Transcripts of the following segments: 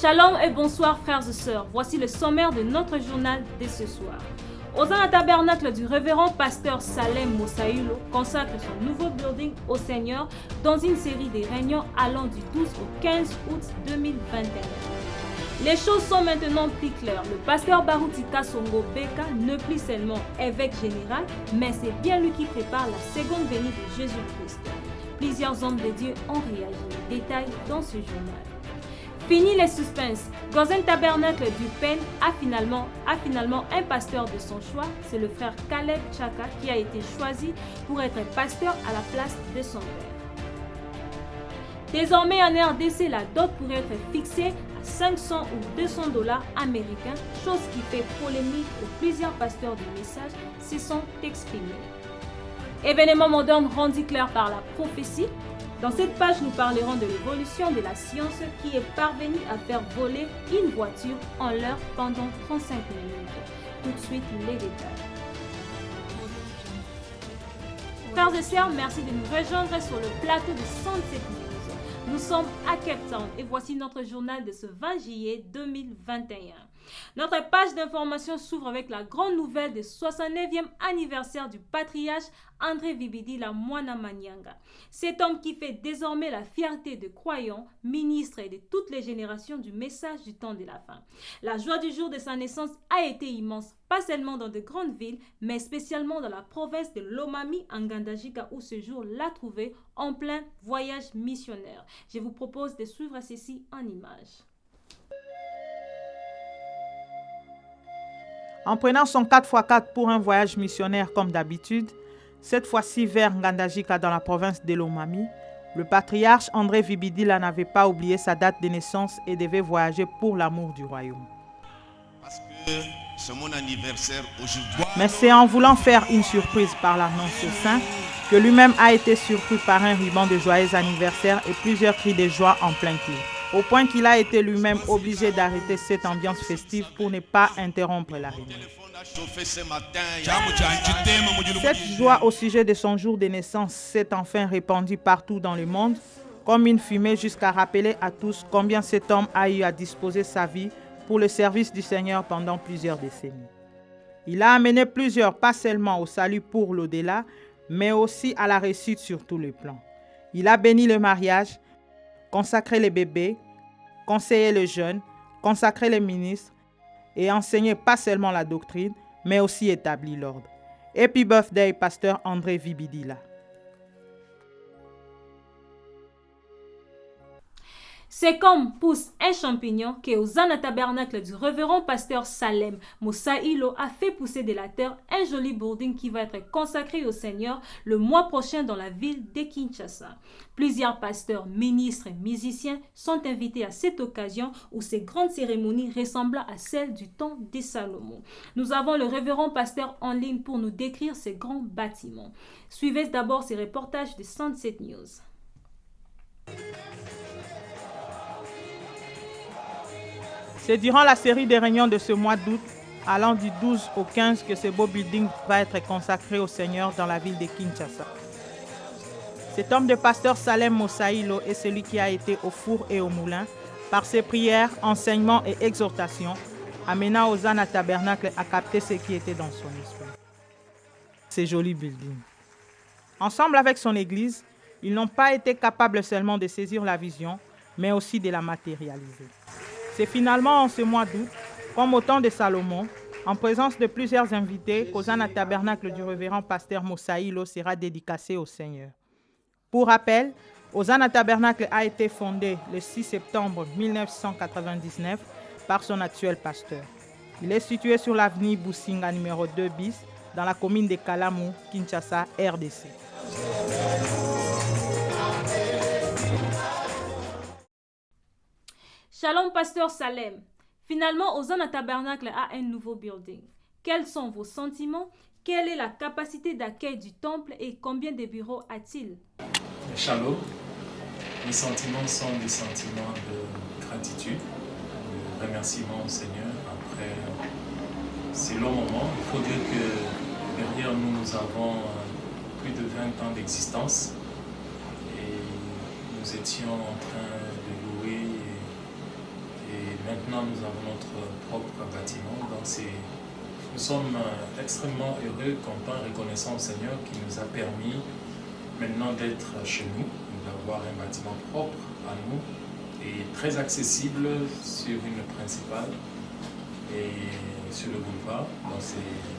Shalom et bonsoir frères et sœurs, voici le sommaire de notre journal de ce soir. Hosanna Tabernacle du révérend pasteur Salem Mosaïlo consacre son nouveau building au Seigneur dans une série de réunions allant du 12 au 15 août 2021. Les choses sont maintenant plus claires. Le pasteur Barutika Songo Beka ne plus seulement évêque général, mais c'est bien lui qui prépare la seconde venue de Jésus-Christ. Plusieurs hommes de Dieu ont réagi. Détails dans ce journal. Fini les suspens. Gozen Tabernacle du Pen a finalement un pasteur de son choix. C'est le frère Caleb Chaka qui a été choisi pour être pasteur à la place de son père. Désormais en RDC, la dot pourrait être fixée à 500 ou 200 dollars américains, chose qui fait polémique où plusieurs pasteurs du message se sont exprimés. Événement moderne rendu clair par la prophétie. Dans cette page, nous parlerons de l'évolution de la science qui est parvenue à faire voler une voiture en l'heure pendant 35 minutes. Tout de suite, les détails. Frères et sœurs, merci de nous rejoindre sur le plateau de Sunset News. Nous sommes à Cape Town et voici notre journal de ce 20 juillet 2021. Notre page d'information s'ouvre avec la grande nouvelle du 69e anniversaire du patriarche André Vibidila Mwana Manyanga. Cet homme qui fait désormais la fierté de croyants, ministres et de toutes les générations du message du temps de la fin. La joie du jour de sa naissance a été immense, pas seulement dans de grandes villes, mais spécialement dans la province de Lomami en Ngandajika où ce jour l'a trouvé en plein voyage missionnaire. Je vous propose de suivre ceci en images. En prenant son 4x4 pour un voyage missionnaire comme d'habitude, cette fois-ci vers Ngandajika dans la province de Lomami, le patriarche André Vibidila n'avait pas oublié sa date de naissance et devait voyager pour l'amour du royaume. Parce que c'est mon anniversaire aujourd'hui. Mais c'est en voulant faire une surprise par l'annonce au saint que lui-même a été surpris par un ruban de joyeux anniversaire et plusieurs cris de joie en plein cœur. Au point qu'il a été lui-même obligé d'arrêter cette ambiance festive pour ne pas interrompre la réunion. Cette joie au sujet de son jour de naissance s'est enfin répandue partout dans le monde, comme une fumée jusqu'à rappeler à tous combien cet homme a eu à disposer sa vie pour le service du Seigneur pendant plusieurs décennies. Il a amené plusieurs, pas seulement au salut pour l'au-delà, mais aussi à la réussite sur tous les plans. Il a béni le mariage, consacré les bébés, conseillé les jeunes, consacré les ministres et enseigné pas seulement la doctrine, mais aussi établi l'ordre. Happy birthday, pasteur André Vibidila. C'est comme pousse un champignon que Hosanna Tabernacle du révérend pasteur Salem Mosaïlo a fait pousser de la terre un joli building qui va être consacré au Seigneur le mois prochain dans la ville de Kinshasa. Plusieurs pasteurs, ministres et musiciens sont invités à cette occasion où ces grandes cérémonies ressemblent à celles du temps de Salomon. Nous avons le révérend pasteur en ligne pour nous décrire ces grands bâtiments. Suivez d'abord ces reportages de Sunset News. C'est durant la série des réunions de ce mois d'août, allant du 12 au 15, que ce beau building va être consacré au Seigneur dans la ville de Kinshasa. Cet homme de pasteur Salem Mosaïlo est celui qui a été au four et au moulin par ses prières, enseignements et exhortations, amenant Hosanna Tabernacle à capter ce qui était dans son esprit. Ces jolis buildings. Ensemble avec son église, ils n'ont pas été capables seulement de saisir la vision, mais aussi de la matérialiser. C'est finalement en ce mois d'août, comme au temps de Salomon, en présence de plusieurs invités, qu'Hosanna Tabernacle du révérend pasteur Mosaïlo sera dédicacé au Seigneur. Pour rappel, Hosanna Tabernacle a été fondé le 6 septembre 1999 par son actuel pasteur. Il est situé sur l'avenue Boussinga numéro 2 bis, dans la commune de Kalamu, Kinshasa, RDC. Shalom, pasteur Salem. Finalement, Hosanna Tabernacle a un nouveau building. Quels sont vos sentiments? Quelle est la capacité d'accueil du temple et combien de bureaux a-t-il? Shalom. Mes sentiments sont des sentiments de gratitude, de remerciement au Seigneur. Après ces longs moments, il faut dire que derrière nous, nous avons plus de 20 ans d'existence et nous étions en train de louer et maintenant, nous avons notre propre bâtiment. Donc, nous sommes extrêmement heureux, contents, reconnaissants au Seigneur qui nous a permis maintenant d'être chez nous, d'avoir un bâtiment propre à nous et très accessible sur une principale et sur le boulevard. Donc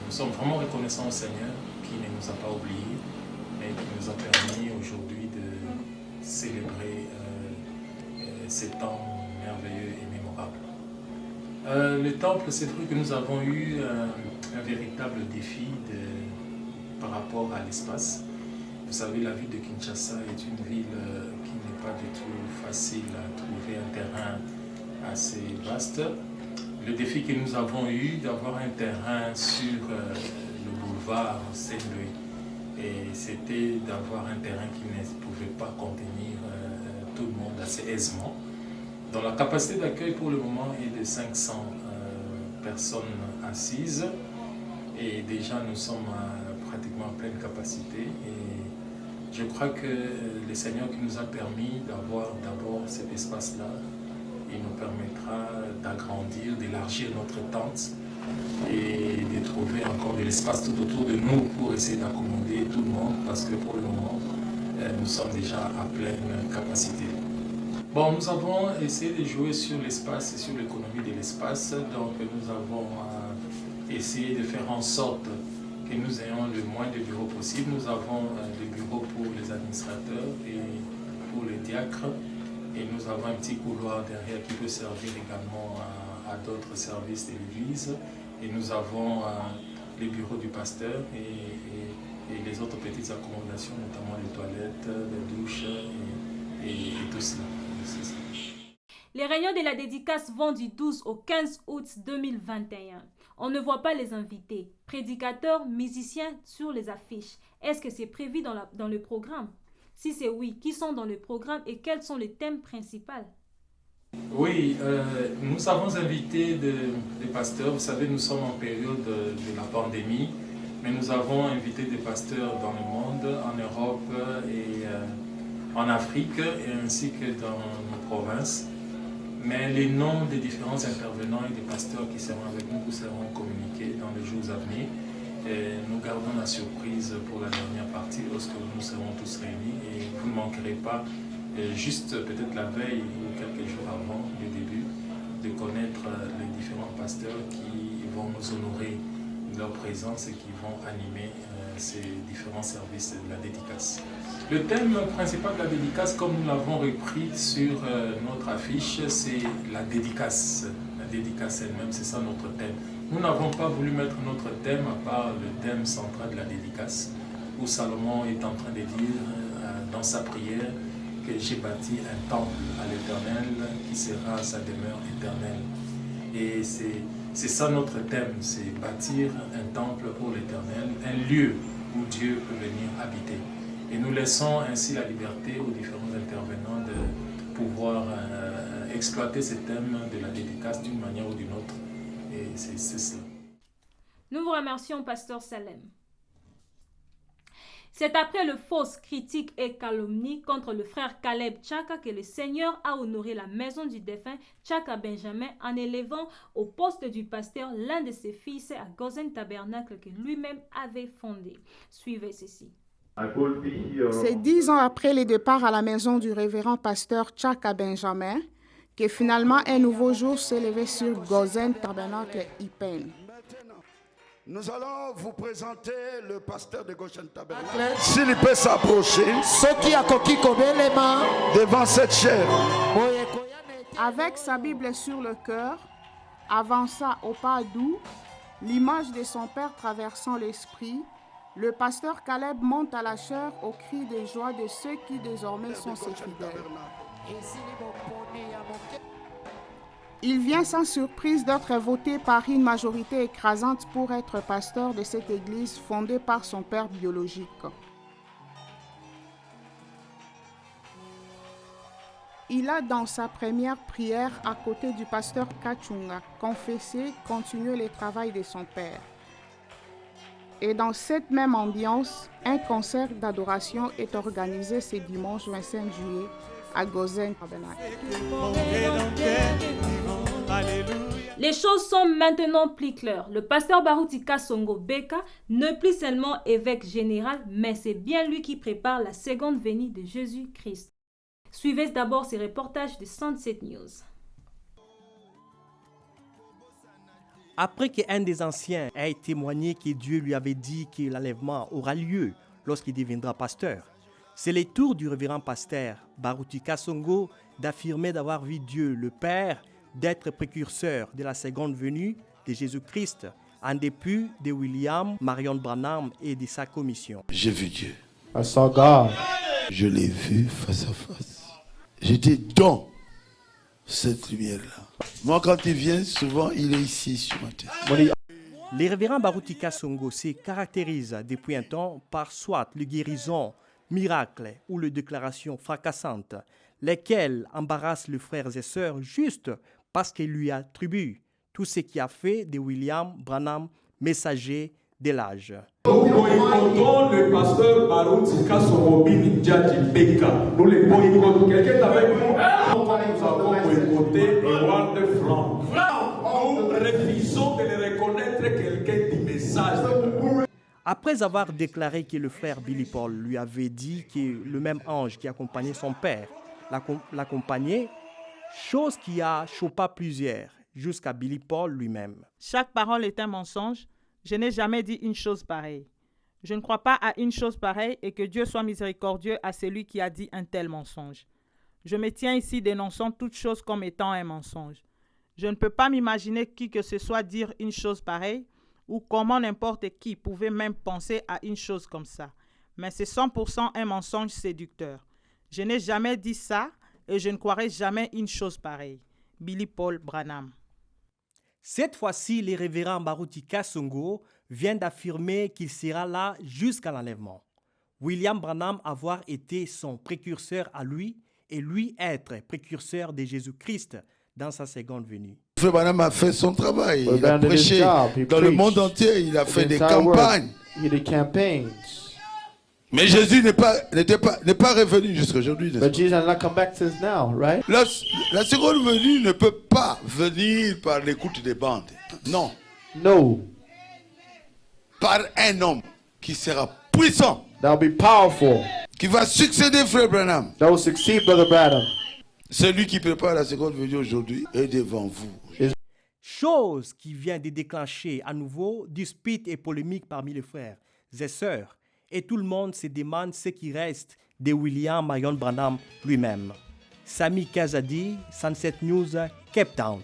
nous sommes vraiment reconnaissants au Seigneur qui ne nous a pas oubliés, mais qui nous a permis aujourd'hui de célébrer ces temps merveilleux et mémorables. Le temple, c'est vrai que nous avons eu un véritable défi par rapport à l'espace. Vous savez, la ville de Kinshasa est une ville qui n'est pas du tout facile à trouver un terrain assez vaste. Le défi que nous avons eu d'avoir un terrain sur le boulevard Saint-Louis, et c'était d'avoir un terrain qui ne pouvait pas contenir tout le monde assez aisément. Donc la capacité d'accueil pour le moment est de 500 personnes assises et déjà nous sommes pratiquement à pleine capacité. Et je crois que le Seigneur qui nous a permis d'avoir d'abord cet espace-là, il nous permettra d'agrandir, d'élargir notre tente et de trouver encore de l'espace tout autour de nous pour essayer d'accommoder tout le monde parce que pour le moment, nous sommes déjà à pleine capacité. Bon, nous avons essayé de jouer sur l'espace et sur l'économie de l'espace, donc nous avons essayé de faire en sorte que nous ayons le moins de bureaux possible. Nous avons des bureaux pour les administrateurs et pour les diacres. Et nous avons un petit couloir derrière qui peut servir également à d'autres services de l'Église. Et nous avons les bureaux du pasteur et les autres petites accommodations, notamment les toilettes, les douches et tout cela. Les réunions de la dédicace vont du 12 au 15 août 2021. On ne voit pas les invités, prédicateurs, musiciens sur les affiches. Est-ce que c'est prévu dans le programme? Si c'est oui, qui sont dans le programme et quels sont les thèmes principaux? Oui, nous avons invité des pasteurs. Vous savez, nous sommes en période de la pandémie, mais nous avons invité des pasteurs dans le monde, en Europe et en Afrique, et ainsi que dans nos provinces. Mais les noms des différents intervenants et des pasteurs qui seront avec nous vous seront communiqués dans les jours à venir. Et nous gardons la surprise pour la dernière partie lorsque nous serons tous réunis et vous ne manquerez pas, juste peut-être la veille ou quelques jours avant le début, de connaître les différents pasteurs qui vont nous honorer de leur présence et qui vont animer ces différents services de la dédicace. Le thème principal de la dédicace, comme nous l'avons repris sur notre affiche, c'est la dédicace. La dédicace elle-même, c'est ça notre thème. Nous n'avons pas voulu mettre notre thème à part le thème central de la dédicace, où Salomon est en train de dire dans sa prière que j'ai bâti un temple à l'Éternel qui sera sa demeure éternelle. Et c'est ça notre thème, c'est bâtir un temple pour l'Éternel, un lieu où Dieu peut venir habiter. Et nous laissons ainsi la liberté aux différents intervenants de pouvoir exploiter ce thème de la dédicace d'une manière ou d'une autre. Et c'est cela. Nous vous remercions, Pasteur Salem. C'est après le fausses critiques et calomnies contre le frère Caleb Tchaka que le Seigneur a honoré la maison du défunt Tchaka Benjamin en élevant au poste du pasteur l'un de ses fils à Gozen Tabernacle que lui-même avait fondé. Suivez ceci. C'est 10 ans après le départ à la maison du révérend pasteur Tchaka Benjamin que finalement un nouveau jour s'est levé sur Gozen Tabernacle Ipen. Nous allons vous présenter le pasteur de Gozen Tabernacle. S'il peut s'approcher devant cette chaire. Avec sa Bible sur le cœur, avança au pas doux, l'image de son père traversant l'esprit, le pasteur Caleb monte à la chaire au cri de joie de ceux qui désormais sont ses fidèles. Il vient sans surprise d'être voté par une majorité écrasante pour être pasteur de cette église fondée par son père biologique. Il a dans sa première prière à côté du pasteur Kachunga confessé, continué le travail de son père. Et dans cette même ambiance, un concert d'adoration est organisé ce dimanche 25 juillet à Gozen Tabernacle. Alléluia. Les choses sont maintenant plus claires. Le pasteur Baruti Kasongo Beka n'est plus seulement évêque général, mais c'est bien lui qui prépare la seconde venue de Jésus-Christ. Suivez d'abord ces reportages de Sunset News. Après qu'un des anciens ait témoigné que Dieu lui avait dit que l'enlèvement aura lieu lorsqu'il deviendra pasteur, c'est le tour du révérend pasteur Baruti Kasongo d'affirmer d'avoir vu Dieu le Père, d'être précurseur de la seconde venue de Jésus-Christ, en dépit de William Marion Branham et de sa commission. J'ai vu Dieu. I saw God. Je l'ai vu face à face. J'étais dans cette lumière-là. Moi, quand il vient, souvent, il est ici sur ma tête. Le révérend Baruti Kasongo se caractérise depuis un temps par soit le guérison, miracle ou les déclarations fracassantes, lesquelles embarrassent les frères et sœurs juste parce qu'il lui attribue tout ce qui a fait de William Branham messager de l'âge. Nous boycottons le pasteur Baruti Kasongo Beka. Nous le boycottons. Quelqu'un est avec nous? Nous avons boycotté Edward Frank. Nous refusons de le reconnaître quelqu'un du message. Après avoir déclaré que le frère Billy Paul lui avait dit que le même ange qui accompagnait son père l'accompagnait, chose qui a choqué plusieurs, jusqu'à Billy Paul lui-même. Chaque parole est un mensonge. Je n'ai jamais dit une chose pareille. Je ne crois pas à une chose pareille et que Dieu soit miséricordieux à celui qui a dit un tel mensonge. Je me tiens ici dénonçant toute chose comme étant un mensonge. Je ne peux pas m'imaginer qui que ce soit dire une chose pareille ou comment n'importe qui pouvait même penser à une chose comme ça. Mais c'est 100% un mensonge séducteur. Je n'ai jamais dit ça et je ne croirai jamais une chose pareille. Billy Paul Branham. Cette fois-ci, le révérend Baruti Kasongo vient d'affirmer qu'il sera là jusqu'à l'enlèvement. William Branham avoir été son précurseur à lui et lui être précurseur de Jésus-Christ dans sa seconde venue. Frère Branham a fait son travail. Il a prêché dans le monde entier. Il a fait des campagnes. Mais Jésus n'est pas revenu jusqu'à aujourd'hui. But Jesus has not come back since now, right? La seconde venue ne peut pas venir par l'écoute des bandes. Non. No. Par un homme qui sera puissant. That'll be powerful. Qui va succéder Frère Branham. That will succeed Brother Branham. Celui qui prépare la seconde venue aujourd'hui est devant vous. Chose qui vient de déclencher à nouveau disputes et polémiques parmi les frères et sœurs. Et tout le monde se demande ce qui reste de William Marion Branham lui-même. Sami Kazadi, Sunset News, Cape Town.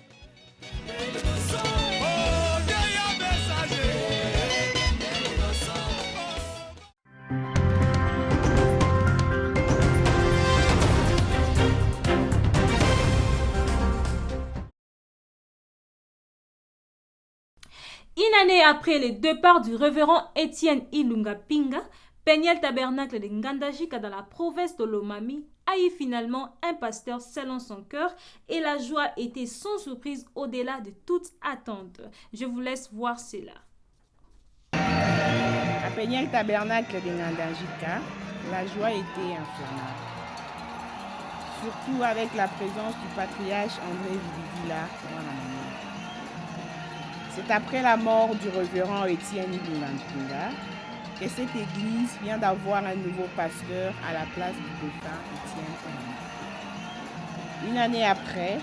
Une année après le départ du révérend Étienne Ilunga Pinga, Peniel Tabernacle de Ngandajika dans la province de Lomami a eu finalement un pasteur selon son cœur et la joie était sans surprise au-delà de toute attente. Je vous laisse voir cela. À Peniel Tabernacle de Ngandajika, la joie était inflammable. Surtout avec la présence du patriarche André Vidila pendant la manière. C'est après la mort du révérend Étienne Ilunga que cette église vient d'avoir un nouveau pasteur à la place du défunt Étienne Ilunga. Une année après,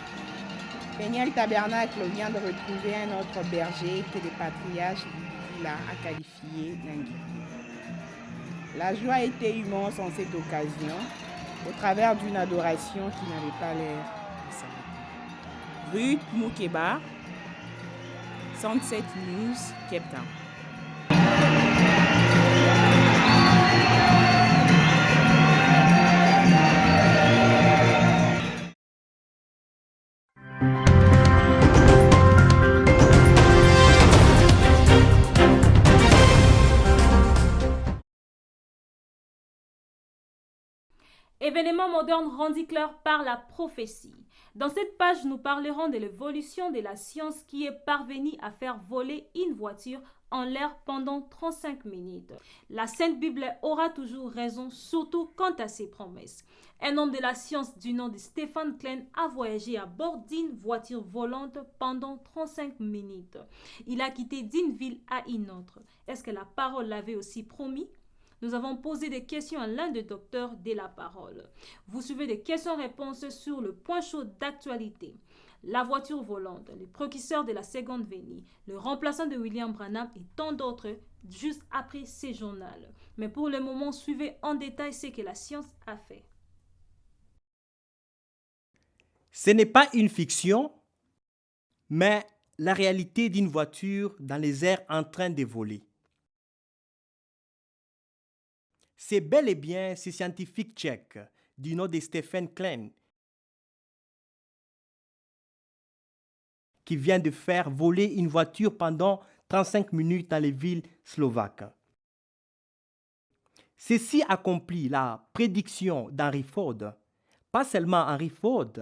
Peniel Tabernacle vient de retrouver un autre berger que le patriarche Vidila a qualifié d'Ingui. La joie était immense en cette occasion, au travers d'une adoration qui n'avait pas l'air de s'arrêter. Ruth Moukeba, Sunset News, Cape Town. Événement moderne rendu clair par la prophétie. Dans cette page, nous parlerons de l'évolution de la science qui est parvenue à faire voler une voiture en l'air pendant 35 minutes. La Sainte Bible aura toujours raison, surtout quant à ses promesses. Un homme de la science du nom de Stephen Klein a voyagé à bord d'une voiture volante pendant 35 minutes. Il a quitté d'une ville à une autre. Est-ce que la parole l'avait aussi promis? Nous avons posé des questions à l'un des docteurs de la parole. Vous suivez des questions-réponses sur le point chaud d'actualité. La voiture volante, le précurseur de la seconde venue, le remplaçant de William Branham et tant d'autres juste après ces journaux. Mais pour le moment, suivez en détail ce que la science a fait. Ce n'est pas une fiction, mais la réalité d'une voiture dans les airs en train de voler. C'est bel et bien ce scientifique tchèque du nom de Stephen Klein qui vient de faire voler une voiture pendant 35 minutes dans les villes slovaques. Ceci accomplit la prédiction d'Henry Ford. Pas seulement Henry Ford,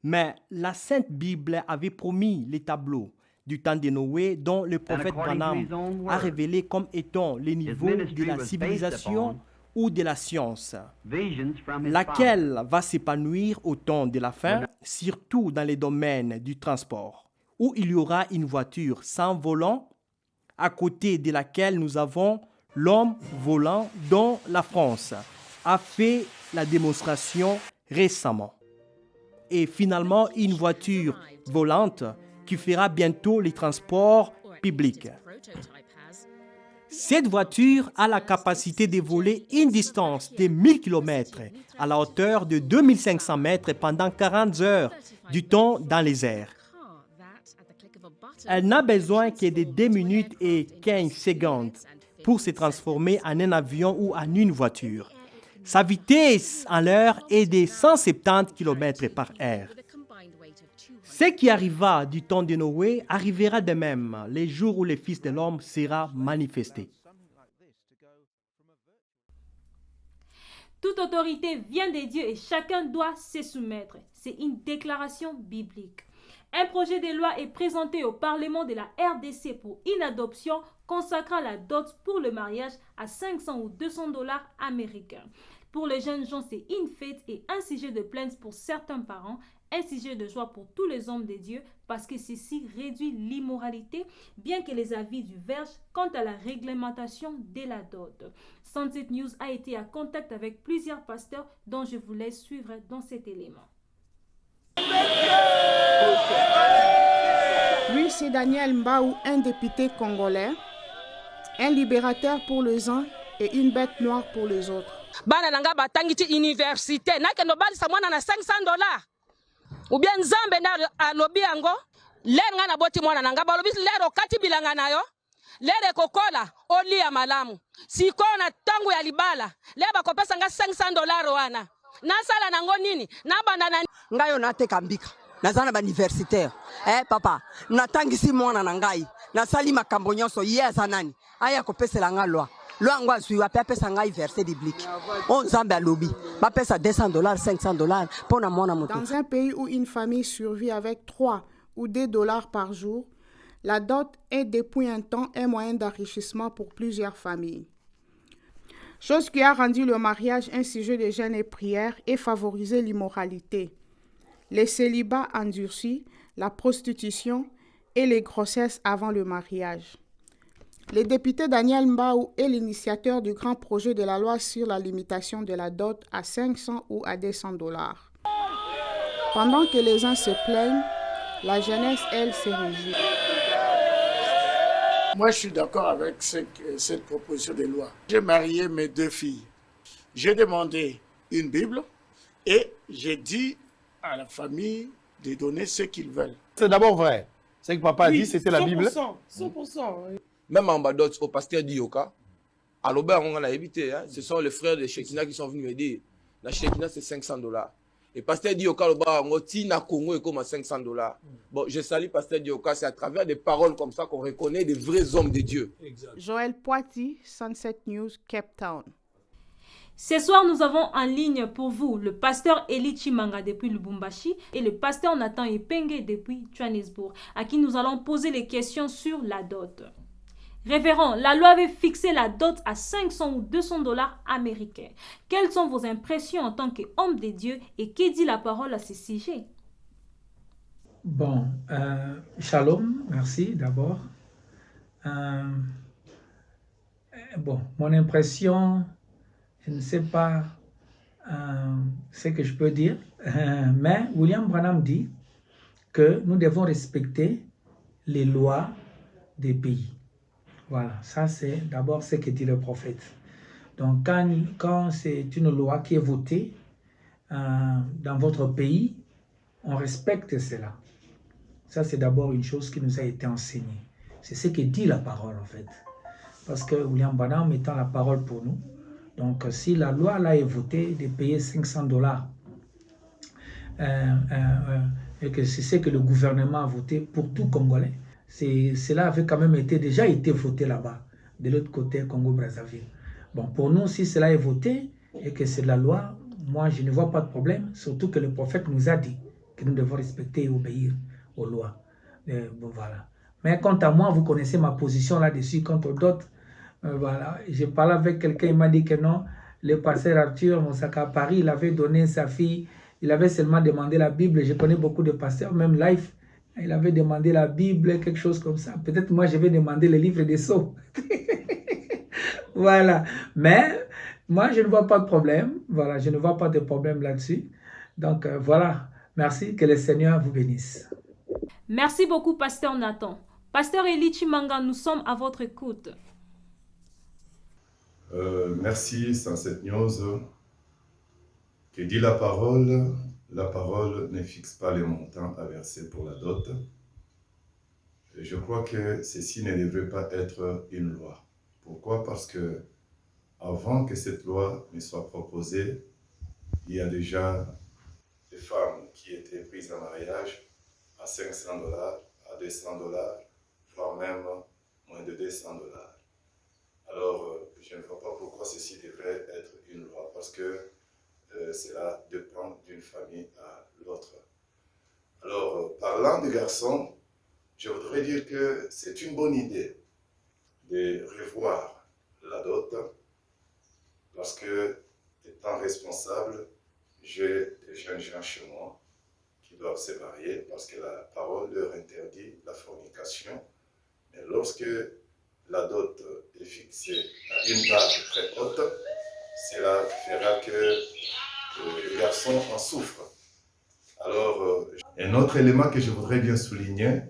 mais la Sainte Bible avait promis les tableaux du temps de Noé dont le prophète Branham a révélé comme étant le niveau de la civilisation ou de la science, laquelle va s'épanouir au temps de la fin, surtout dans les domaines du transport, où il y aura une voiture sans volant, à côté de laquelle nous avons l'homme volant dont la France a fait la démonstration récemment. Et finalement, une voiture volante qui fera bientôt les transports publics. Cette voiture a la capacité de voler une distance de 1000 km à la hauteur de 2500 mètres pendant 40 heures du temps dans les airs. Elle n'a besoin que de 2 minutes et 15 secondes pour se transformer en un avion ou en une voiture. Sa vitesse en l'heure est de 170 km par heure. Ce qui arriva du temps de Noé arrivera de même les jours où le Fils de l'homme sera manifesté. Toute autorité vient de Dieu et chacun doit se soumettre. C'est une déclaration biblique. Un projet de loi est présenté au Parlement de la RDC pour une adoption consacrant la dot pour le mariage à 500 ou 200 $ américains. Pour les jeunes gens, c'est une fête et un sujet de plainte pour certains parents, un sujet de joie pour tous les hommes de Dieu parce que ceci réduit l'immoralité, bien que les avis divergent quant à la réglementation de la dot. Sunset News a été à contact avec plusieurs pasteurs dont je vous laisse suivre dans cet élément. Oui, c'est Daniel Mbaou, un député congolais, un libérateur pour les uns et une bête noire pour les autres. Bana nanga batangi ti université nakendo balisa mwana na 500 $. Ou bien nzambe na alobi yango lere nga na boti mwana nanga balobi lere okati bilanga nayo lere kokola oli ya malamu siko na tangu ya libala lere bakopesa nga 500 $ wana nasala nango nini nabanda na ngayo nateka mbika nazana ba universitaire papa natangisi mwana na ngai nasali makambo nyonso yeza nani aya kopesela nga loi Dans un pays où une famille survit avec 3 ou 2 $ par jour, la dot est depuis un temps un moyen d'enrichissement pour plusieurs familles. Chose qui a rendu le mariage un sujet de jeûne et prière et favorisé l'immoralité, les célibats endurcis, la prostitution et les grossesses avant le mariage. Le député Daniel Mbaou est l'initiateur du grand projet de la loi sur la limitation de la dot à 500 ou à 200 $. Pendant que les uns se plaignent, la jeunesse, elle, se réjouit. Moi, je suis d'accord avec cette proposition de loi. J'ai marié mes 2 filles. J'ai demandé une Bible et j'ai dit à la famille de donner ce qu'ils veulent. C'est d'abord vrai. C'est que papa a dit c'était la Bible. 100%. Même en Badot, au pasteur d'Ioka, à l'Aubert, on a évité. Ce sont les frères de Shekina qui sont venus m'aider. La Shekina, c'est 500 $. Et pasteur d'Ioka, on a Congo et comme 500 $. Bon, je salue pasteur d'Ioka, c'est à travers des paroles comme ça qu'on reconnaît des vrais hommes de Dieu. Exact. Joël Poiti, Sunset News, Cape Town. Ce soir, nous avons en ligne pour vous le pasteur Eli Chimanga depuis Lubumbashi et le pasteur Nathan Epenge depuis Johannesburg, à qui nous allons poser les questions sur la dot. Révérend, la loi avait fixé la dot à 500 ou 200 dollars américains. Quelles sont vos impressions en tant qu'homme de Dieu et qui dit la parole à ce sujet? Bon, shalom, merci d'abord. Bon, mon impression, je ne sais pas ce que je peux dire, mais William Branham dit que nous devons respecter les lois des pays. Voilà, ça c'est d'abord ce que dit le prophète. Donc quand c'est une loi qui est votée dans votre pays, on respecte cela. Ça c'est d'abord une chose qui nous a été enseignée. C'est ce que dit la parole en fait. Parce que William Branham étant la parole pour nous. Donc si la loi là est votée de payer 500 dollars et que c'est ce que le gouvernement a voté pour tout Congolais, cela avait quand même déjà été voté là-bas, de l'autre côté Congo-Brazzaville. Bon, pour nous, si cela est voté et que c'est la loi, moi je ne vois pas de problème, surtout que le prophète nous a dit que nous devons respecter et obéir aux lois. Bon, voilà. Mais quant à moi, vous connaissez ma position là-dessus contre d'autres. Voilà. J'ai parlé avec quelqu'un, il m'a dit que non, le pasteur Arthur Moussaka à Paris, il avait donné sa fille, il avait seulement demandé la Bible. Je connais beaucoup de pasteurs, même Life, il avait demandé la Bible, quelque chose comme ça. Peut-être moi, je vais demander le livre des sceaux. Voilà. Mais moi, je ne vois pas de problème. Voilà, je ne vois pas de problème là-dessus. Donc, voilà. Merci, que le Seigneur vous bénisse. Merci beaucoup, Pasteur Nathan. Pasteur Eli Chimanga, nous sommes à votre écoute. Merci, Sunset News. Que dit la parole ne fixe pas les montants à verser pour la dot. Et je crois que ceci ne devrait pas être une loi. Pourquoi? Parce que avant que cette loi ne soit proposée, il y a déjà des femmes qui étaient prises en mariage à 500 dollars, à 200 dollars, voire même moins de 200 dollars. Alors, je ne vois pas pourquoi ceci devrait être une loi, parce que cela dépend d'une famille à l'autre. Alors, parlant des garçons, je voudrais dire que c'est une bonne idée de revoir la dot, parce que, étant responsable, j'ai des jeunes gens chez moi qui doivent se marier, parce que la parole leur interdit la fornication. Mais lorsque la dot est fixée à une base très haute, cela fera que les garçons en souffrent. Alors, un autre élément que je voudrais bien souligner,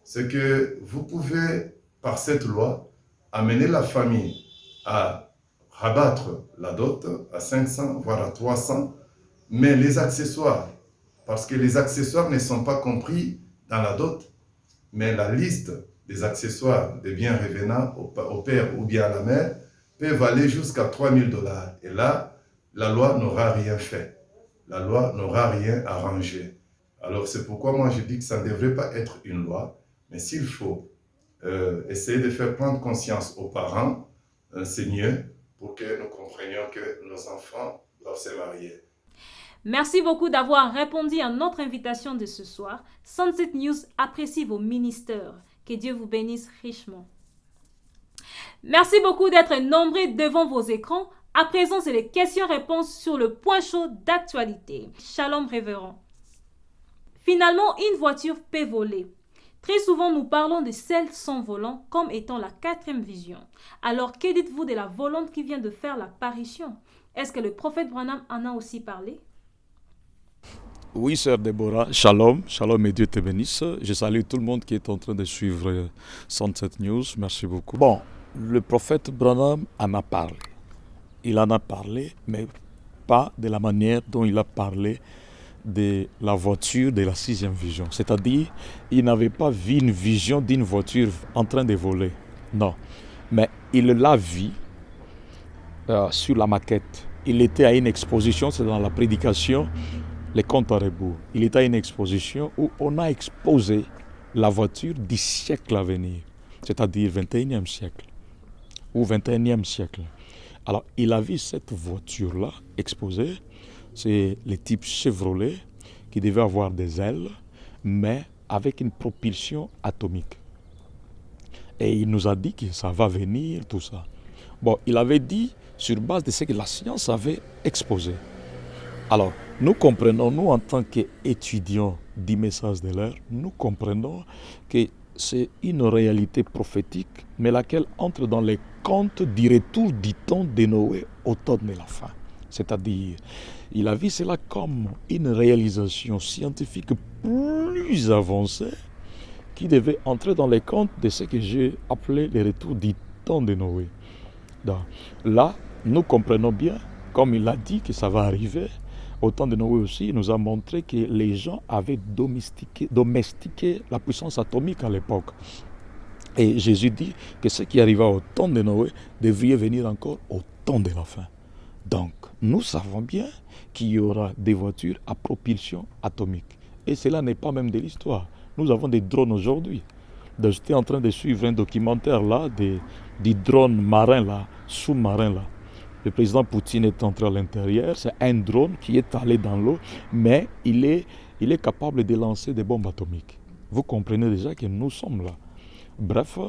c'est que vous pouvez, par cette loi, amener la famille à rabattre la dot à 500, voire à 300, mais les accessoires, parce que les accessoires ne sont pas compris dans la dot, mais la liste des accessoires des biens revenant au père ou bien à la mère peuvent aller jusqu'à 3000 dollars. Et là, la loi n'aura rien fait. La loi n'aura rien arrangé. Alors c'est pourquoi moi je dis que ça ne devrait pas être une loi, mais s'il faut essayer de faire prendre conscience aux parents, c'est mieux pour que nous comprenions que nos enfants doivent se marier. Merci beaucoup d'avoir répondu à notre invitation de ce soir. Sunset News apprécie vos ministères. Que Dieu vous bénisse richement. Merci beaucoup d'être nombreux devant vos écrans. À présent, c'est les questions-réponses sur le point chaud d'actualité. Shalom révérend. Finalement, une voiture peut voler. Très souvent, nous parlons de celle sans volant comme étant la quatrième vision. Alors, que dites-vous de la volante qui vient de faire l'apparition? Est-ce que le prophète Branham en a aussi parlé? Oui, sœur Déborah, shalom, shalom et Dieu te bénisse. Je salue tout le monde qui est en train de suivre Sunset News. Merci beaucoup. Bon, le prophète Branham en a parlé. Il en a parlé, mais pas de la manière dont il a parlé de la voiture de la sixième vision. C'est-à-dire, il n'avait pas vu une vision d'une voiture en train de voler. Non. Mais il l'a vu sur la maquette. Il était à une exposition, c'est dans la prédication, les comptes à rebours. Il était à une exposition où on a exposé la voiture du siècle à venir, c'est-à-dire 21e siècle ou 21e siècle. Alors, il a vu cette voiture-là exposée. C'est le type Chevrolet qui devait avoir des ailes, mais avec une propulsion atomique. Et il nous a dit que ça va venir, tout ça. Bon, il avait dit sur base de ce que la science avait exposé. Alors, nous comprenons, nous en tant qu'étudiants du message de l'heure, nous comprenons que c'est une réalité prophétique, mais laquelle entre dans les comptes du retour du temps de Noé au temps de la fin. C'est-à-dire, il a vu cela comme une réalisation scientifique plus avancée qui devait entrer dans les comptes de ce que j'ai appelé le retour du temps de Noé. Donc, là, nous comprenons bien, comme il a dit que ça va arriver, au temps de Noé aussi, il nous a montré que les gens avaient domestiqué la puissance atomique à l'époque. Et Jésus dit que ce qui arriva au temps de Noé devrait venir encore au temps de la fin. Donc, nous savons bien qu'il y aura des voitures à propulsion atomique. Et cela n'est pas même de l'histoire. Nous avons des drones aujourd'hui. J'étais en train de suivre un documentaire là, des drones marins là, sous-marins là. Le président Poutine est entré à l'intérieur, c'est un drone qui est allé dans l'eau, mais il est capable de lancer des bombes atomiques. Vous comprenez déjà que nous sommes là. Bref,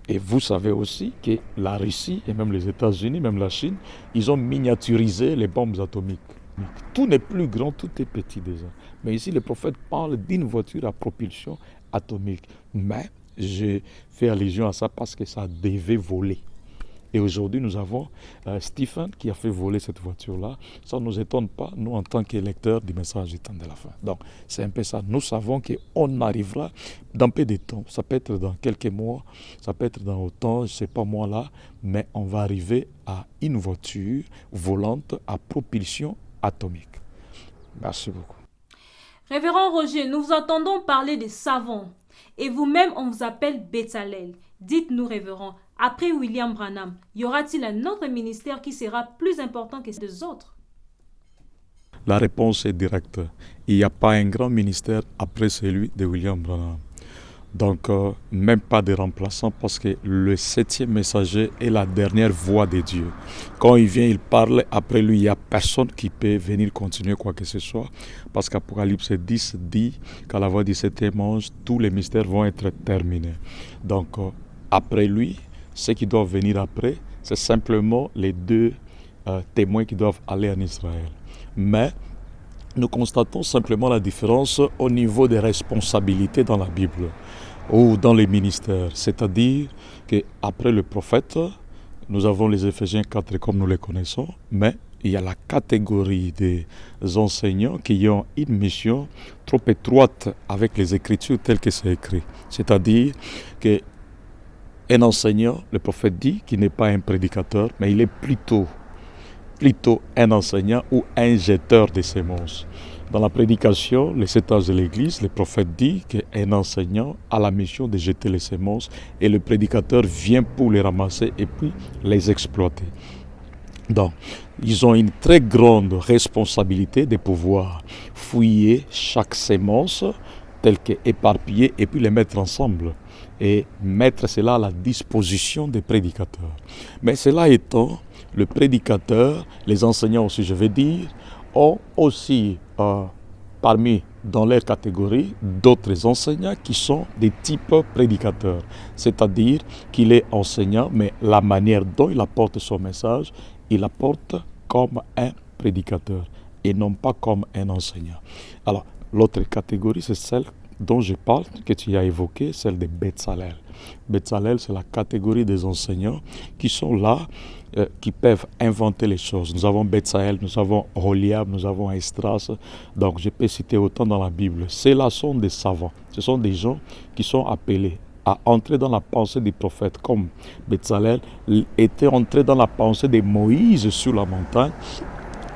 et vous savez aussi que la Russie et même les États-Unis, même la Chine, ils ont miniaturisé les bombes atomiques. Tout n'est plus grand, tout est petit déjà. Mais ici, le prophète parle d'une voiture à propulsion atomique. Mais j'ai fait allusion à ça parce que ça devait voler. Et aujourd'hui, nous avons Stephen qui a fait voler cette voiture-là. Ça ne nous étonne pas, nous, en tant qu'électeurs du message du temps de la fin. Donc, c'est un peu ça. Nous savons qu'on arrivera dans peu de temps. Ça peut être dans quelques mois, ça peut être dans autant, je ne sais pas moi là, mais on va arriver à une voiture volante à propulsion atomique. Merci beaucoup. Révérend Roger, nous vous entendons parler des savants. Et vous-même, on vous appelle Bezalel. Dites-nous, révérend, après William Branham, y aura-t-il un autre ministère qui sera plus important que les autres? La réponse est directe. Il n'y a pas un grand ministère après celui de William Branham. Donc, même pas de remplaçant parce que le 7e messager est la dernière voix de Dieu. Quand il vient, il parle, après lui, il n'y a personne qui peut venir continuer quoi que ce soit. Parce qu'Apocalypse 10 dit qu'à la voix du 7e ange, tous les mystères vont être terminés. Donc, après lui, ceux qui doivent venir après, c'est simplement les deux témoins qui doivent aller en Israël. Mais nous constatons simplement la différence au niveau des responsabilités dans la Bible ou dans les ministères. C'est-à-dire qu'après le prophète, nous avons les Éphésiens 4 comme nous les connaissons, mais il y a la catégorie des enseignants qui ont une mission trop étroite avec les Écritures telles que c'est écrit. C'est-à-dire qu'un enseignant, le prophète dit qu'il n'est pas un prédicateur, mais il est plutôt un enseignant ou un jeteur de semences. Dans la prédication, les 7 âges de l'Église, le prophète dit qu'un enseignant a la mission de jeter les semences et le prédicateur vient pour les ramasser et puis les exploiter. Donc, ils ont une très grande responsabilité de pouvoir fouiller chaque sémence telle qu'éparpillée et puis les mettre ensemble et mettre cela à la disposition des prédicateurs. Mais cela étant, le prédicateur, les enseignants aussi je veux dire, ont aussi parmi dans leur catégorie d'autres enseignants qui sont des types prédicateurs. C'est-à-dire qu'il est enseignant, mais la manière dont il apporte son message, il apporte comme un prédicateur et non pas comme un enseignant. Alors, l'autre catégorie, c'est celle dont je parle, que tu as évoquée, celle des Bezalel. Bezalel, c'est la catégorie des enseignants qui sont là, qui peuvent inventer les choses. Nous avons Bezalel, nous avons Oholiab, nous avons Esdras. Donc, je peux citer autant dans la Bible. Ceux-là sont des savants. Ce sont des gens qui sont appelés à entrer dans la pensée des prophètes, comme Bezalel était entré dans la pensée de Moïse sur la montagne.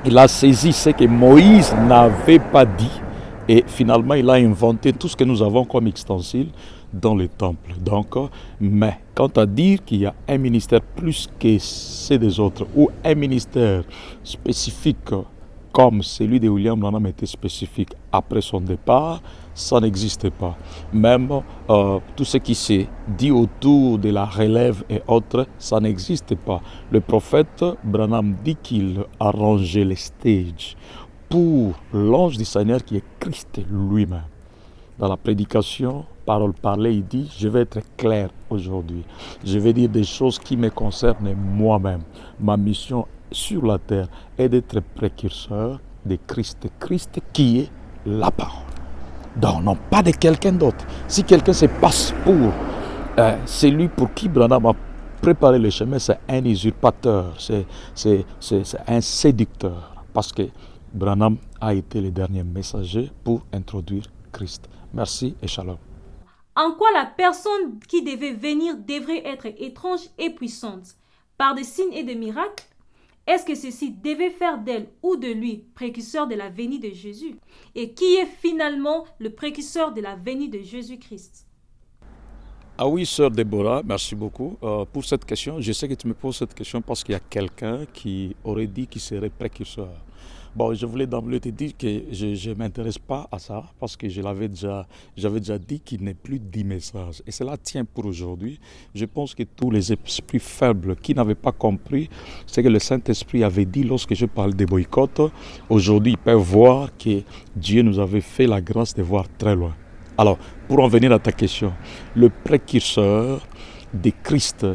Il a saisi ce que Moïse n'avait pas dit. Et finalement, il a inventé tout ce que nous avons comme ustensile dans le temple. Donc, mais quant à dire qu'il y a un ministère plus que ceux des autres, ou un ministère spécifique comme celui de William Branham était spécifique après son départ, ça n'existe pas. Même tout ce qui s'est dit autour de la relève et autres, ça n'existe pas. Le prophète Branham dit qu'il a rangé les stages pour l'ange du Seigneur qui est Christ lui-même. dans la prédication, parole parlée, il dit, je vais être clair aujourd'hui. Je vais dire des choses qui me concernent moi-même. Ma mission sur la terre est d'être précurseur de Christ. Christ qui est la parole. Donc, non pas de quelqu'un d'autre. Si quelqu'un se passe pour celui pour qui Branham a préparé le chemin, c'est un usurpateur, c'est un séducteur. Parce que Branham a été le dernier messager pour introduire Christ. Merci et shalom. En quoi la personne qui devait venir devrait être étrange et puissante? Par des signes et des miracles? Est-ce que ceci devait faire d'elle ou de lui précurseur de la venue de Jésus? Et qui est finalement le précurseur de la venue de Jésus-Christ? Ah oui, sœur Déborah, merci beaucoup pour cette question. Je sais que tu me poses cette question parce qu'il y a quelqu'un qui aurait dit qu'il serait précurseur. Bon, je voulais d'emblée te dire que je ne m'intéresse pas à ça parce que j'avais déjà dit qu'il n'est plus 10 messages. Et cela tient pour aujourd'hui. Je pense que tous les esprits faibles qui n'avaient pas compris ce que le Saint-Esprit avait dit lorsque je parle des boycotts, aujourd'hui ils peuvent voir que Dieu nous avait fait la grâce de voir très loin. Alors, pour en venir à ta question, le précurseur de Christ,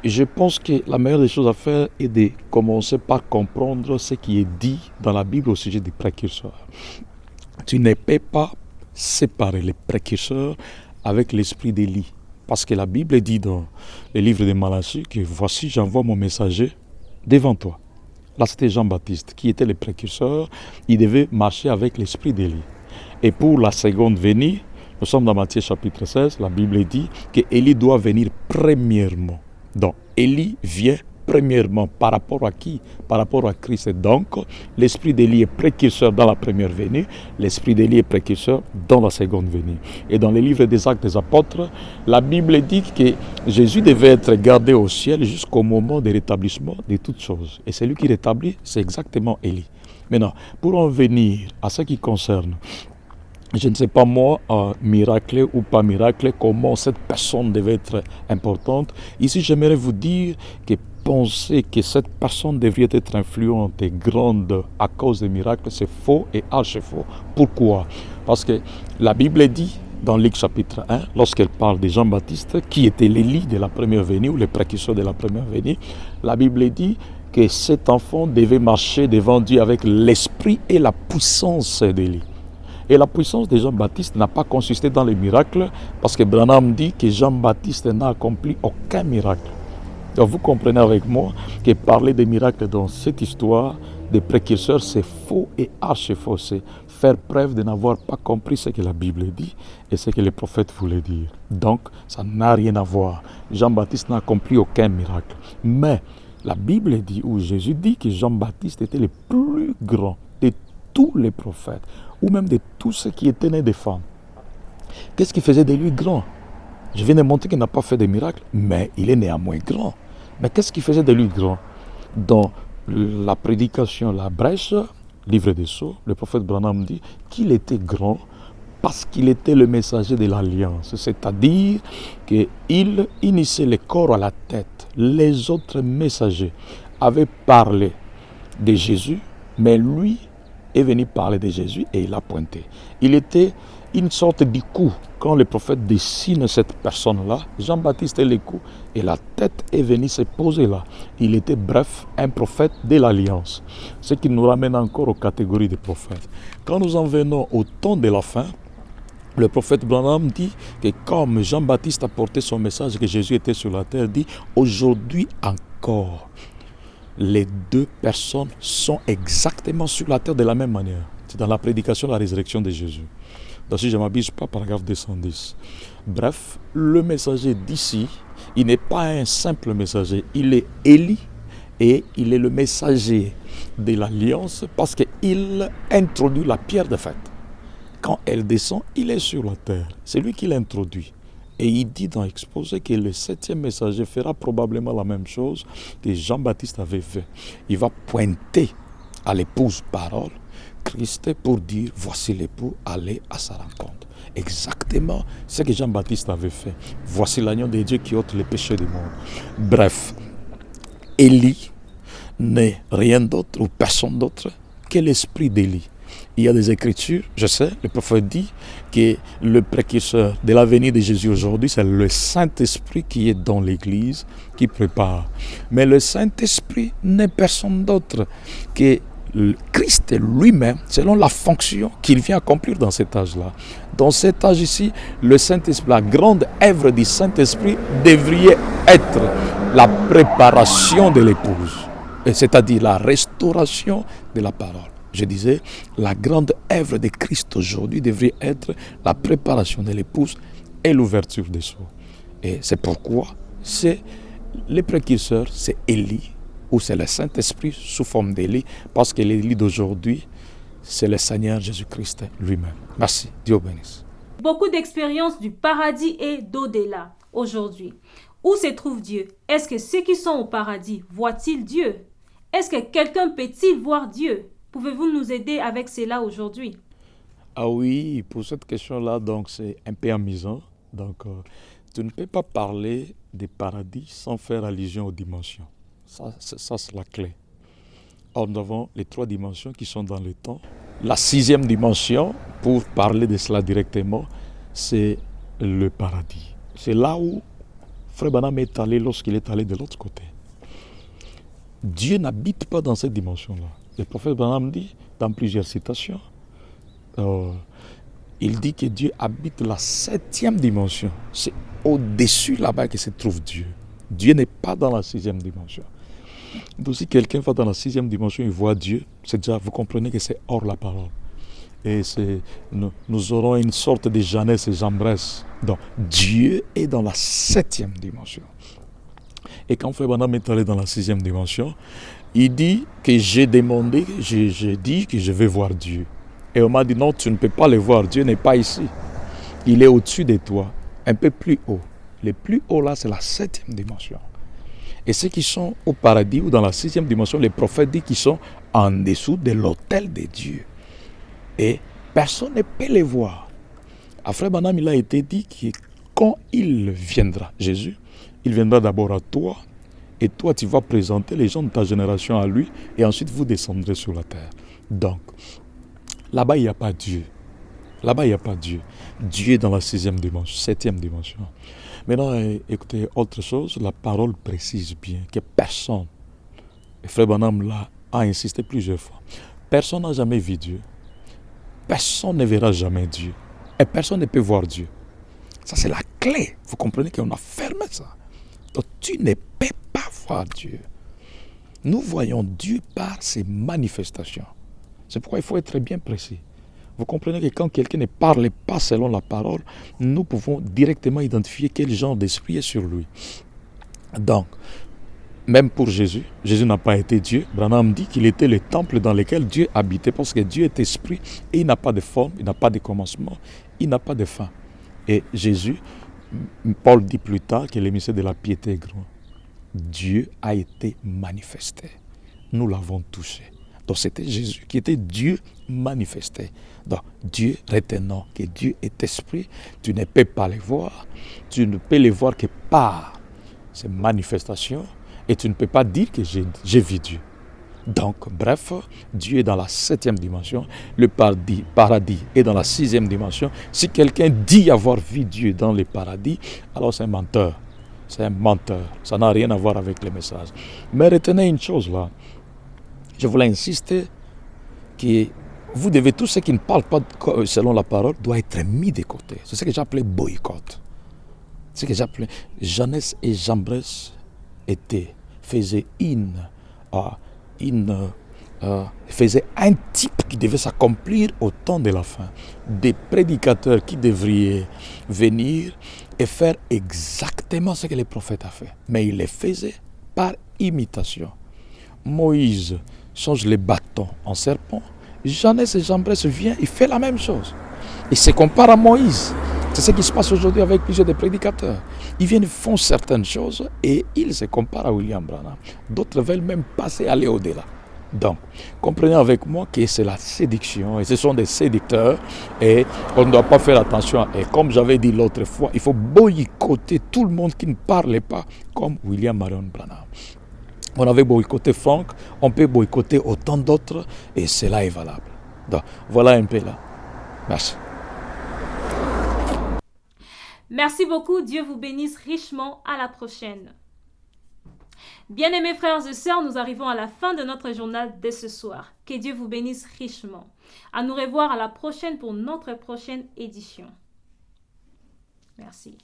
je pense que la meilleure des choses à faire est de commencer par comprendre ce qui est dit dans la Bible au sujet du précurseur. Tu ne peux pas séparer les précurseurs avec l'esprit d'Élie. Parce que la Bible dit dans le livre de Malachie que voici j'envoie mon messager devant toi. Là c'était Jean-Baptiste qui était le précurseur, il devait marcher avec l'esprit d'Élie. Et pour la seconde venue, nous sommes dans Matthieu chapitre 16, la Bible dit que Élie doit venir premièrement. Donc, Élie vient premièrement par rapport à qui? Par rapport à Christ. Et donc, l'esprit d'Élie est précurseur dans la première venue, l'esprit d'Élie est précurseur dans la seconde venue. Et dans les livres des Actes des Apôtres, la Bible dit que Jésus devait être gardé au ciel jusqu'au moment du rétablissement de toutes choses. Et celui qui rétablit, c'est exactement Élie. Maintenant, pour en venir à ce qui concerne, je ne sais pas moi, miracle ou pas miracle, comment cette personne devait être importante. Ici, j'aimerais vous dire que penser que cette personne devrait être influente et grande à cause des miracles, c'est faux et archi-faux. Pourquoi? Parce que la Bible dit, dans Luc chapitre 1, lorsqu'elle parle de Jean-Baptiste, qui était l'Élie de la première venue, ou le précurseur de la première venue, la Bible dit que cet enfant devait marcher devant Dieu avec l'esprit et la puissance d'Élie. Et la puissance de Jean-Baptiste n'a pas consisté dans les miracles, parce que Branham dit que Jean-Baptiste n'a accompli aucun miracle. Donc vous comprenez avec moi que parler des miracles dans cette histoire des précurseurs, c'est faux et archi-faux. C'est faire preuve de n'avoir pas compris ce que la Bible dit et ce que les prophètes voulaient dire. Donc, ça n'a rien à voir. Jean-Baptiste n'a accompli aucun miracle. Mais la Bible dit, ou Jésus dit que Jean-Baptiste était le plus grand de tous les prophètes, ou même de tous ceux qui étaient nés des femmes. Qu'est-ce qui faisait de lui grand? Je viens de montrer qu'il n'a pas fait de miracles, mais il est néanmoins grand. Mais qu'est-ce qui faisait de lui grand? Dans la prédication, la brèche, livre des Sceaux, le prophète Branham dit qu'il était grand parce qu'il était le messager de l'alliance. C'est-à-dire qu'il initiait le corps à la tête. Les autres messagers avaient parlé de Jésus, mais lui est venu parler de Jésus et il a pointé. Il était une sorte d'écou. Quand le prophète dessine cette personne-là, Jean-Baptiste est l'écou et la tête est venue se poser là. Il était bref un prophète de l'Alliance. Ce qui nous ramène encore aux catégories des prophètes. Quand nous en venons au temps de la fin, le prophète Branham dit que comme Jean-Baptiste a porté son message que Jésus était sur la terre, dit aujourd'hui encore, les deux personnes sont exactement sur la terre de la même manière. C'est dans la prédication de la résurrection de Jésus. Donc si je ne m'abuse pas, paragraphe 210. Bref, le messager d'ici, il n'est pas un simple messager. Il est Élie et il est le messager de l'Alliance parce qu'il introduit la pierre de fête. Quand elle descend, il est sur la terre. C'est lui qui l'introduit. Et il dit dans l'exposé que le 7e messager fera probablement la même chose que Jean-Baptiste avait fait. Il va pointer à l'épouse parole, Christ, pour dire voici l'époux, allez à sa rencontre. Exactement ce que Jean-Baptiste avait fait. Voici l'agneau de Dieu qui ôte les péchés du monde. Bref, Élie n'est rien d'autre ou personne d'autre que l'esprit d'Élie. Il y a des écritures, je sais, le prophète dit que le précurseur de la venue de Jésus aujourd'hui, c'est le Saint-Esprit qui est dans l'Église, qui prépare. Mais le Saint-Esprit n'est personne d'autre que le Christ lui-même, selon la fonction qu'il vient accomplir dans cet âge-là. Dans cet âge ici, le Saint-Esprit, la grande œuvre du Saint-Esprit devrait être la préparation de l'épouse, c'est-à-dire la restauration de la parole. Je disais, la grande œuvre de Christ aujourd'hui devrait être la préparation de l'épouse et l'ouverture des sceaux. Et c'est pourquoi c'est les précurseurs, c'est Élie, ou c'est le Saint-Esprit sous forme d'Élie, parce que l'Élie d'aujourd'hui, c'est le Seigneur Jésus-Christ lui-même. Merci, Dieu bénisse. Beaucoup d'expériences du paradis et d'au-delà aujourd'hui. Où se trouve Dieu? Est-ce que ceux qui sont au paradis voient-ils Dieu? Est-ce que quelqu'un peut-il voir Dieu? Pouvez-vous nous aider avec cela aujourd'hui? Ah oui, pour cette question-là, donc c'est un peu amusant. Donc, tu ne peux pas parler des paradis sans faire allusion aux dimensions. Ça, c'est la clé. Or, nous avons les 3 dimensions qui sont dans le temps. La 6e dimension, pour parler de cela directement, c'est le paradis. C'est là où Frère Branham est allé lorsqu'il est allé de l'autre côté. Dieu n'habite pas dans cette dimension-là. Le prophète Branham dit, dans plusieurs citations, il dit que Dieu habite la 7e dimension. C'est au-dessus là-bas que se trouve Dieu. Dieu n'est pas dans la 6e dimension. Donc si quelqu'un va dans la 6e dimension et voit Dieu, c'est déjà, vous comprenez que c'est hors la parole. Et nous aurons une sorte de Jeannès et Jambres. Donc Dieu est dans la 7e dimension. Et quand Frère Branham est allé dans la 6e dimension, il dit que j'ai demandé, j'ai dit que je vais voir Dieu. Et on m'a dit non, tu ne peux pas le voir, Dieu n'est pas ici. Il est au-dessus de toi, un peu plus haut. Le plus haut là, c'est la 7e dimension. Et ceux qui sont au paradis ou dans la 6e dimension, les prophètes disent qu'ils sont en dessous de l'autel de Dieu. Et personne ne peut les voir. À Frère Branham, il a été dit que quand il viendra, Jésus, il viendra d'abord à toi, et toi tu vas présenter les gens de ta génération à lui, et ensuite vous descendrez sur la terre. Donc, là-bas il n'y a pas Dieu. Là-bas il n'y a pas Dieu. Dieu est dans la 6e dimension, 7e dimension. Maintenant, écoutez, autre chose, la parole précise bien que personne, et Frère Branham là a insisté plusieurs fois, personne n'a jamais vu Dieu. Personne ne verra jamais Dieu. Et personne ne peut voir Dieu. Ça, c'est la clé. Vous comprenez qu'on a fermé ça. Donc, tu ne peux pas voir Dieu. Nous voyons Dieu par ses manifestations. C'est pourquoi il faut être bien précis. Vous comprenez que quand quelqu'un ne parle pas selon la parole, nous pouvons directement identifier quel genre d'esprit est sur lui. Donc, même pour Jésus, Jésus n'a pas été Dieu. Branham dit qu'il était le temple dans lequel Dieu habitait, parce que Dieu est esprit et il n'a pas de forme, il n'a pas de commencement, il n'a pas de fin. Et Jésus, Paul dit plus tard que l'émissaire de la piété est grand. Dieu a été manifesté. Nous l'avons touché. Donc c'était Jésus qui était Dieu manifesté. Donc Dieu, retenant que Dieu est esprit, tu ne peux pas le voir. Tu ne peux le voir que par ses manifestations. Et tu ne peux pas dire que j'ai vu Dieu. Donc, bref, Dieu est dans la 7e dimension. Le paradis est dans la 6e dimension. Si quelqu'un dit avoir vu Dieu dans le paradis, alors c'est un menteur. C'est un menteur. Ça n'a rien à voir avec le message. Mais retenez une chose là. Je voulais insister que vous devez, tous ceux qui ne parlent pas selon la parole, doivent être mis de côté. C'est ce que j'appelais boycott. C'est ce que j'appelais Jeannès et Jambres faisait un type qui devait s'accomplir au temps de la fin. Des prédicateurs qui devraient venir et faire exactement ce que les prophètes ont fait. Mais ils le faisaient par imitation. Moïse change les bâtons en serpent. Jeannès et Jambres vient, il fait la même chose. Il se compare à Moïse. C'est ce qui se passe aujourd'hui avec plusieurs des prédicateurs. Ils viennent, font certaines choses et ils se comparent à William Branham. D'autres veulent même passer, aller au-delà. Donc, comprenez avec moi que c'est la séduction et ce sont des séducteurs et on ne doit pas faire attention. Et comme j'avais dit l'autre fois, il faut boycotter tout le monde qui ne parle pas comme William Marion Branham. On avait boycotté Franck, on peut boycotter autant d'autres et cela est valable. Donc, voilà un peu là. Merci. Merci beaucoup. Dieu vous bénisse richement. À la prochaine. Bien-aimés frères et sœurs, nous arrivons à la fin de notre journal dès ce soir. Que Dieu vous bénisse richement. À nous revoir à la prochaine pour notre prochaine édition. Merci.